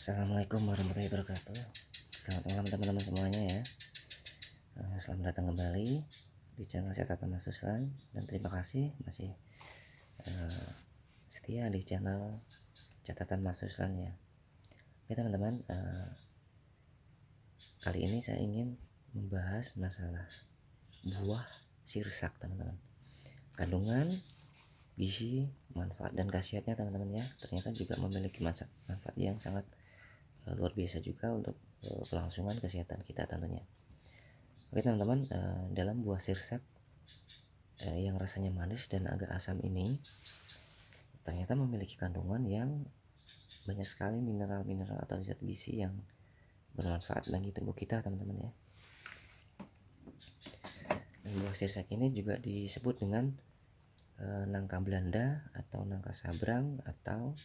Assalamualaikum warahmatullahi wabarakatuh. Selamat malam teman-teman semuanya ya. Selamat datang kembali di channel Catatan Mas Ruslan, dan terima kasih masih setia di channel Catatan Mas Ruslan ya. Oke teman-teman, kali ini saya ingin membahas masalah buah sirsak teman-teman. Kandungan, gizi, manfaat dan khasiatnya teman-teman ya. Ternyata juga memiliki manfaat yang sangat luar biasa juga untuk kelangsungan kesehatan kita tentunya. Oke teman-teman, dalam buah sirsak yang rasanya manis dan agak asam ini ternyata memiliki kandungan yang banyak sekali mineral-mineral atau zat gizi yang bermanfaat bagi tubuh kita teman-teman ya. Dan buah sirsak ini juga disebut dengan nangka Belanda atau nangka sabrang atau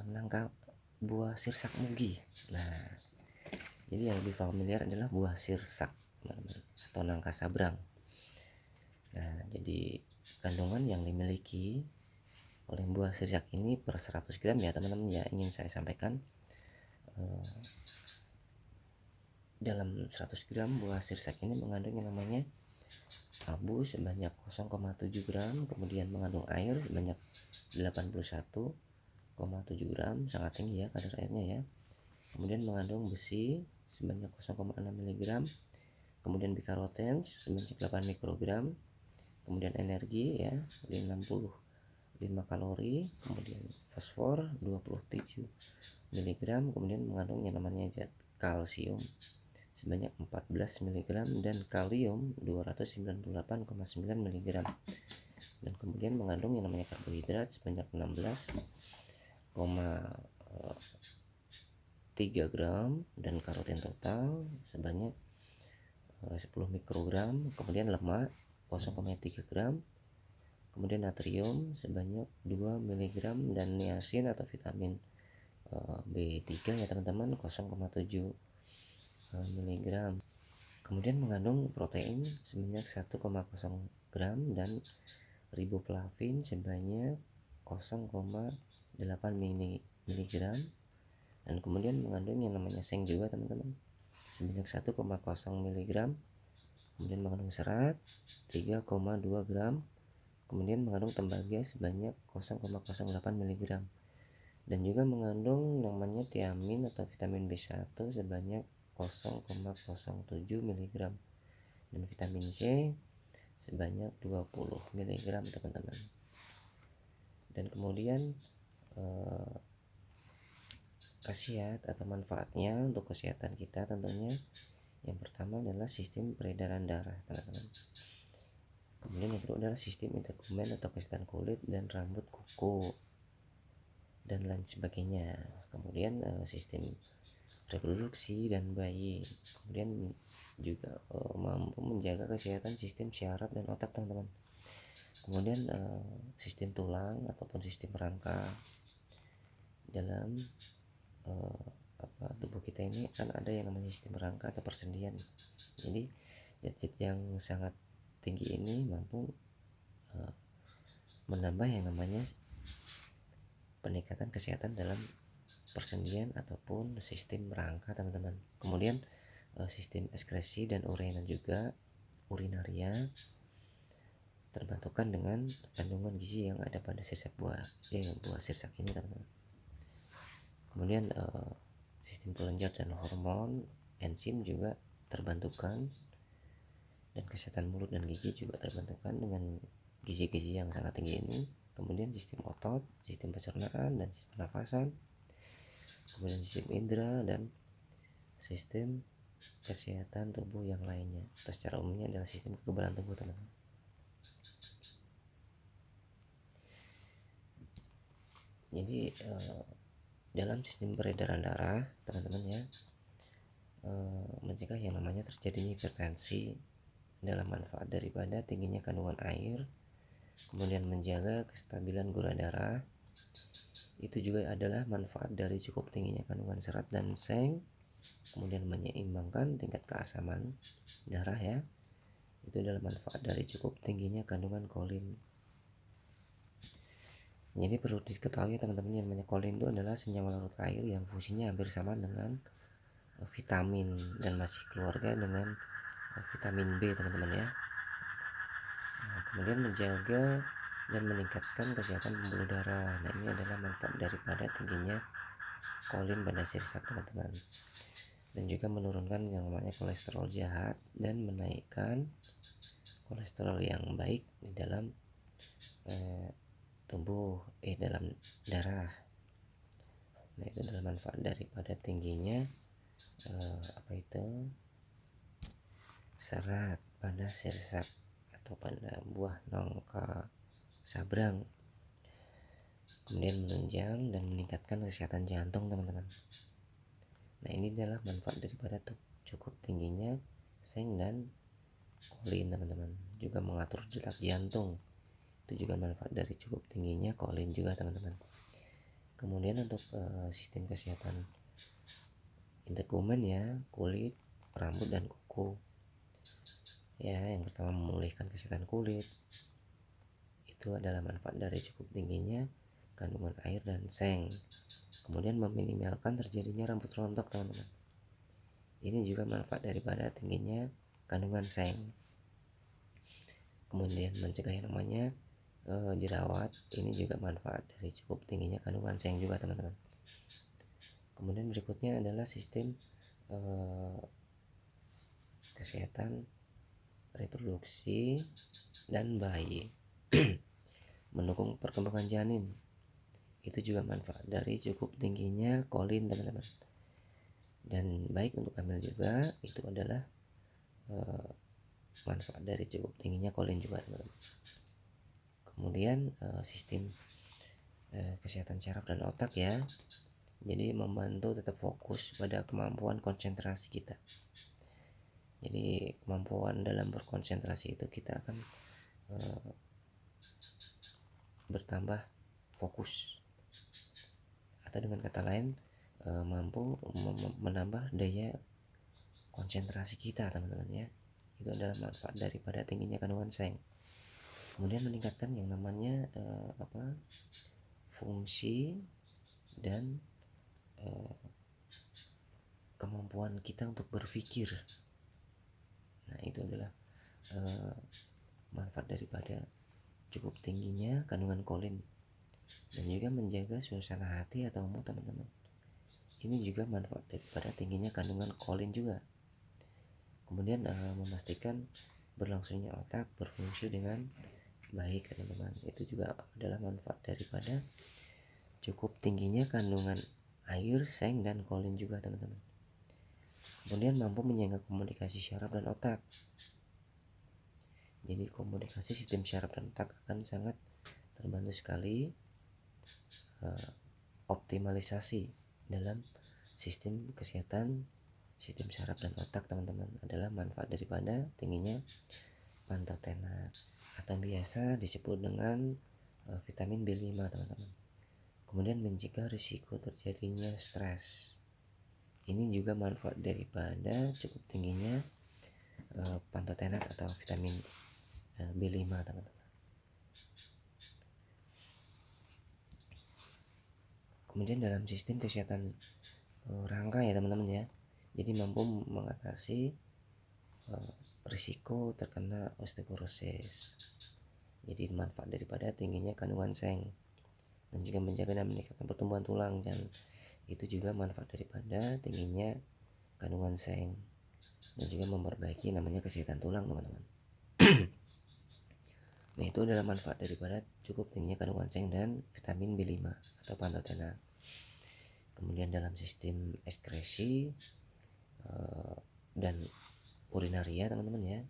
nangka buah sirsak mugi. Nah, jadi yang lebih familiar adalah buah sirsak atau nangka sabrang. Nah, jadi kandungan yang dimiliki oleh buah sirsak ini per 100 gram ya teman-teman ya, ingin saya sampaikan dalam 100 gram buah sirsak ini mengandung yang namanya abu sebanyak 0,7 gram, kemudian mengandung air sebanyak 81,7 gram, sangat tinggi ya kadar airnya ya. Kemudian mengandung besi sebanyak 0,6 mg, kemudian bikaroten sebanyak 8 mikrogram, kemudian energi ya 65 kalori, kemudian fosfor 27 mg, kemudian mengandung yang namanya zat kalsium sebanyak 14 mg dan kalium 298,9 mg, dan kemudian mengandung yang namanya karbohidrat sebanyak 16,3 gram dan karoten total sebanyak 10 mikrogram, kemudian lemak 0,3 gram, kemudian natrium sebanyak 2 mg dan niacin atau vitamin B3 ya teman-teman 0,7 mg. Kemudian mengandung protein sebanyak 1,0 gram dan riboflavin sebanyak 0,8 mg, dan kemudian mengandung yang namanya seng juga teman-teman sebanyak 1,0 mg, kemudian mengandung serat 3,2 gram, kemudian mengandung tembaga sebanyak 0,08 mg, dan juga mengandung namanya tiamin atau vitamin B1 sebanyak 0,07 mg dan vitamin C sebanyak 20 mg teman-teman. Dan kemudian khasiat atau manfaatnya untuk kesehatan kita tentunya yang pertama adalah sistem peredaran darah teman-teman. Kemudian yang kedua adalah sistem integumen atau kesehatan kulit dan rambut, kuku dan lain sebagainya. Kemudian sistem reproduksi dan bayi. Kemudian juga mampu menjaga kesehatan sistem syaraf dan otak teman-teman. Kemudian sistem tulang ataupun sistem rangka dalam tubuh kita ini kan ada yang namanya sistem rangka atau persendian. Jadi zat-zat yang sangat tinggi ini mampu menambah yang namanya peningkatan kesehatan dalam persendian ataupun sistem rangka teman-teman. Kemudian sistem ekskresi dan urinaria terbantukan dengan kandungan gizi yang ada pada sirsak buah sirsak ini teman-teman. Kemudian sistem kelenjar dan hormon, enzim juga terbantukan, dan kesehatan mulut dan gigi juga terbantukan dengan gizi-gizi yang sangat tinggi ini. Kemudian sistem otot, sistem pencernaan dan sistem pernafasan, kemudian sistem indera dan sistem kesehatan tubuh yang lainnya, atau secara umumnya adalah sistem kekebalan tubuh teman-teman. Jadi dalam sistem peredaran darah teman-teman ya, mencegah yang namanya terjadinya hipertensi adalah manfaat daripada tingginya kandungan air. Kemudian menjaga kestabilan gula darah itu juga adalah manfaat dari cukup tingginya kandungan serat dan seng. Kemudian menyeimbangkan tingkat keasaman darah ya, itu adalah manfaat dari cukup tingginya kandungan kolin. Jadi perlu diketahui teman-teman, yang namanya kolin itu adalah senyawa larut air yang fungsinya hampir sama dengan vitamin dan masih keluarga dengan vitamin B teman-teman ya. Kemudian menjaga dan meningkatkan kesehatan pembuluh darah. Nah, ini adalah manfaat daripada tingginya kolin pada sirsak teman-teman. Dan juga menurunkan yang namanya kolesterol jahat dan menaikkan kolesterol yang baik di dalam dalam darah. Nah, itu adalah manfaat daripada tingginya serat pada sirsak atau pada buah nangka sabrang. Kemudian menunjang dan meningkatkan kesehatan jantung teman-teman. Nah, ini adalah manfaat daripada cukup tingginya seng dan kolin teman-teman. Juga mengatur detak jantung, itu juga manfaat dari cukup tingginya kolin juga teman-teman. Kemudian untuk sistem kesehatan integumen ya, kulit, rambut dan kuku ya. Yang pertama, memulihkan kesehatan kulit, itu adalah manfaat dari cukup tingginya kandungan air dan seng. Kemudian meminimalkan terjadinya rambut rontok teman-teman, ini juga manfaat daripada tingginya kandungan seng. Kemudian mencegah yang namanya jerawat, ini juga manfaat dari cukup tingginya kandungan seng juga teman-teman. Kemudian berikutnya adalah sistem kesehatan reproduksi dan bayi. Mendukung perkembangan janin, itu juga manfaat dari cukup tingginya kolin teman-teman. Dan baik untuk hamil juga, itu adalah manfaat dari cukup tingginya kolin juga teman-teman. Kemudian sistem kesehatan syaraf dan otak ya, jadi membantu tetap fokus pada kemampuan konsentrasi kita. Jadi kemampuan dalam berkonsentrasi itu kita akan bertambah fokus, atau dengan kata lain mampu menambah daya konsentrasi kita teman-teman ya. Itu adalah manfaat daripada tingginya kandungan seng. Kemudian meningkatkan yang namanya fungsi dan kemampuan kita untuk berpikir. Nah, itu adalah manfaat daripada cukup tingginya kandungan kolin. Dan juga menjaga suasana hati atau mood teman-teman, ini juga manfaat daripada tingginya kandungan kolin juga. Kemudian memastikan berlangsungnya otak berfungsi dengan baik teman-teman, itu juga adalah manfaat daripada cukup tingginya kandungan air, seng dan kolin juga teman-teman. Kemudian mampu menjaga komunikasi syaraf dan otak. Jadi komunikasi sistem syaraf dan otak akan sangat terbantu sekali optimalisasi dalam sistem kesehatan sistem syaraf dan otak teman-teman. Adalah manfaat daripada tingginya pantotenat atau biasa disebut dengan vitamin B5 teman-teman. Kemudian mencegah risiko terjadinya stres, ini juga manfaat daripada cukup tingginya pantotenat atau vitamin B5 teman-teman. Kemudian dalam sistem kesehatan rangka ya teman-teman ya, jadi mampu mengatasi risiko terkena osteoporosis. Jadi manfaat daripada tingginya kandungan seng, dan juga menjaga dan meningkatkan pertumbuhan tulang, dan itu juga manfaat daripada tingginya kandungan seng, dan juga memperbaiki namanya kesehatan tulang teman-teman. Nah, itu adalah manfaat daripada cukup tingginya kandungan seng dan vitamin B5 atau pantotenat. Kemudian dalam sistem ekskresi dan urinaria teman-teman ya,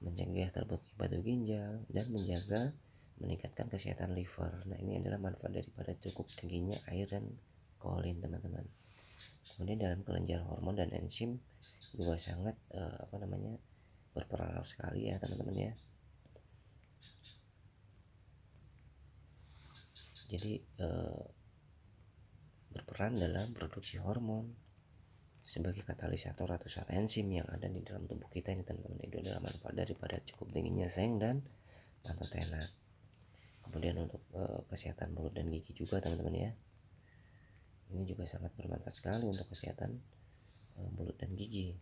mencegah terbentuknya batu ginjal dan menjaga meningkatkan kesehatan liver. Nah, ini adalah manfaat daripada cukup tingginya air dan kolin teman-teman. Kemudian dalam kelenjar hormon dan enzim juga sangat berperan sekali ya teman-teman ya. Jadi berperan dalam produksi hormon sebagai katalisator atau enzim yang ada di dalam tubuh kita ini teman-teman. Itu adalah manfaat daripada cukup tingginya seng dan pantotenat. Kemudian untuk kesehatan mulut dan gigi juga teman-teman ya. Ini juga sangat bermanfaat sekali untuk kesehatan mulut dan gigi,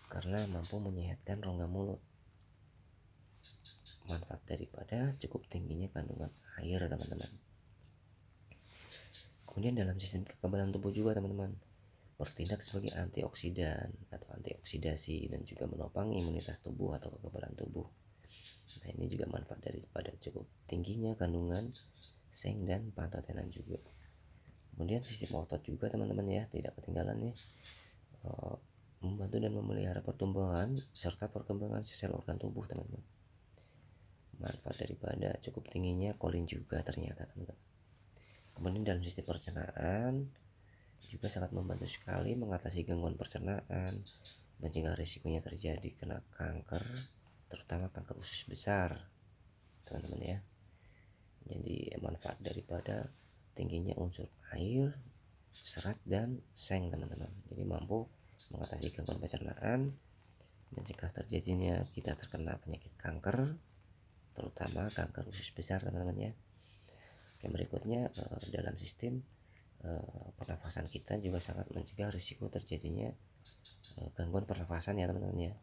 karena mampu menyehatkan rongga mulut. Manfaat daripada cukup tingginya kandungan air teman-teman. Kemudian dalam sistem kekebalan tubuh juga teman-teman, bertindak sebagai antioksidan atau antioksidasi dan juga menopang imunitas tubuh atau kekebalan tubuh. Nah, ini juga manfaat daripada cukup tingginya kandungan seng dan pantotenan juga. Kemudian sistem otot juga teman-teman ya, tidak ketinggalan nih, membantu dan memelihara pertumbuhan serta perkembangan sel organ tubuh teman-teman. Manfaat daripada cukup tingginya kolin juga ternyata teman-teman. Kemudian dalam sistem pencernaan juga sangat membantu sekali mengatasi gangguan pencernaan, mencegah risikonya terjadi kena kanker, terutama kanker usus besar teman-teman ya. Jadi manfaat daripada tingginya unsur air, serat dan seng teman-teman. Jadi mampu mengatasi gangguan pencernaan, mencegah terjadinya kita terkena penyakit kanker, terutama kanker usus besar teman-teman ya. Yang berikutnya dalam sistem pernafasan kita juga sangat mencegah risiko terjadinya gangguan pernafasan ya teman-teman ya,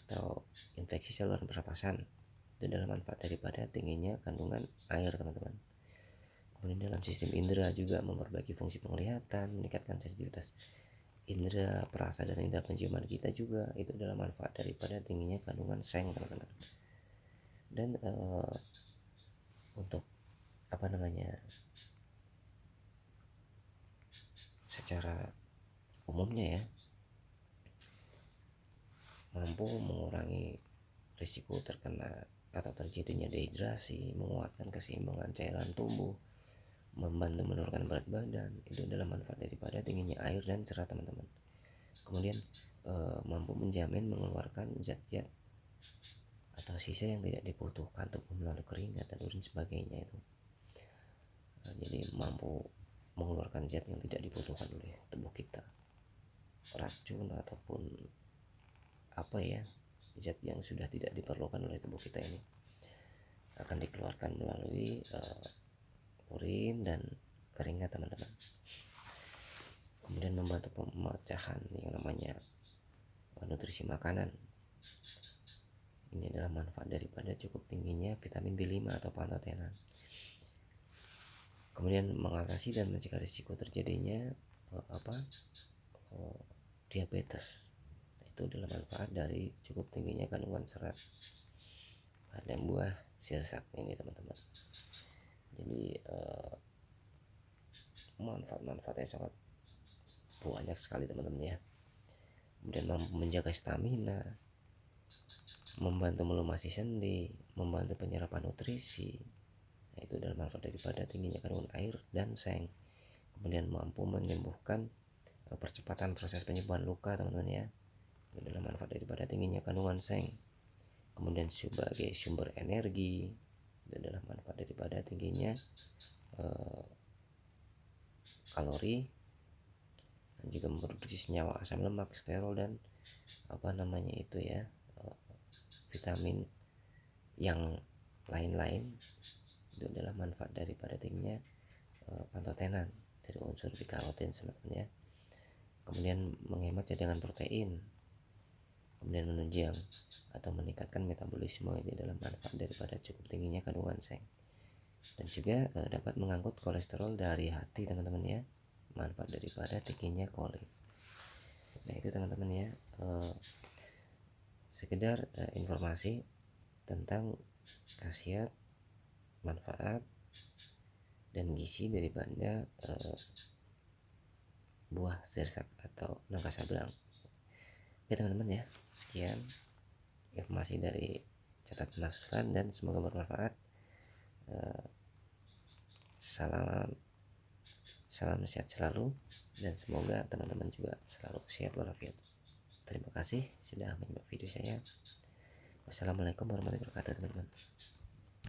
atau infeksi saluran pernafasan. Itu adalah manfaat daripada tingginya kandungan air teman-teman. Kemudian dalam sistem indera juga memperbaiki fungsi penglihatan, meningkatkan sensitivitas indera perasa dan indera penciuman kita juga. Itu adalah manfaat daripada tingginya kandungan seng teman-teman. Dan untuk secara umumnya ya, mampu mengurangi risiko terkena atau terjadinya dehidrasi, menguatkan keseimbangan cairan tubuh, membantu menurunkan berat badan. Itu adalah manfaat daripada tingginya air dan serat teman-teman. Kemudian mampu menjamin mengeluarkan zat-zat atau sisa yang tidak dibutuhkan tubuh melalui keringat dan urin sebagainya itu. Jadi mampu mengeluarkan zat yang tidak dibutuhkan oleh tubuh kita, racun ataupun zat yang sudah tidak diperlukan oleh tubuh kita ini akan dikeluarkan melalui urin dan keringat teman-teman. Kemudian membantu pemecahan yang namanya nutrisi makanan. Ini adalah manfaat daripada cukup tingginya vitamin B5 atau pantotenan. Kemudian mengatasi dan mencegah risiko terjadinya diabetes. Itu adalah manfaat dari cukup tingginya kandungan serat pada buah sirsak ini teman-teman. Jadi manfaat-manfaatnya sangat banyak sekali teman-teman ya. Kemudian mampu menjaga stamina, membantu melumasi sendi, membantu penyerapan nutrisi. Nah, itu adalah manfaat daripada tingginya kandungan air dan seng. Kemudian mampu menyembuhkan percepatan proses penyembuhan luka teman-teman ya. Itu adalah manfaat daripada tingginya kandungan seng. Kemudian sebagai sumber energi, itu adalah manfaat daripada tingginya kalori, dan juga memproduksi senyawa asam lemak, sterol dan vitamin yang lain-lain. Itu adalah manfaat daripada tingginya pantotenan dari unsur beta-karotin teman-teman ya. Kemudian menghemat cadangan protein, kemudian menunjang atau meningkatkan metabolisme. Itu adalah manfaat daripada cukup tingginya kandungan seng. Dan juga dapat mengangkut kolesterol dari hati teman-teman ya, manfaat daripada tingginya kolin. Nah itu teman-teman ya, sekedar informasi tentang khasiat, manfaat dan gizi daripada buah sirsak atau nangka sabrang. Oke teman-teman ya, sekian informasi dari catatan Asuslan dan semoga bermanfaat. Salam sehat selalu dan semoga teman-teman juga selalu sehat walafiat. Terima kasih sudah menyimak video saya. Wassalamualaikum warahmatullahi wabarakatuh teman-teman.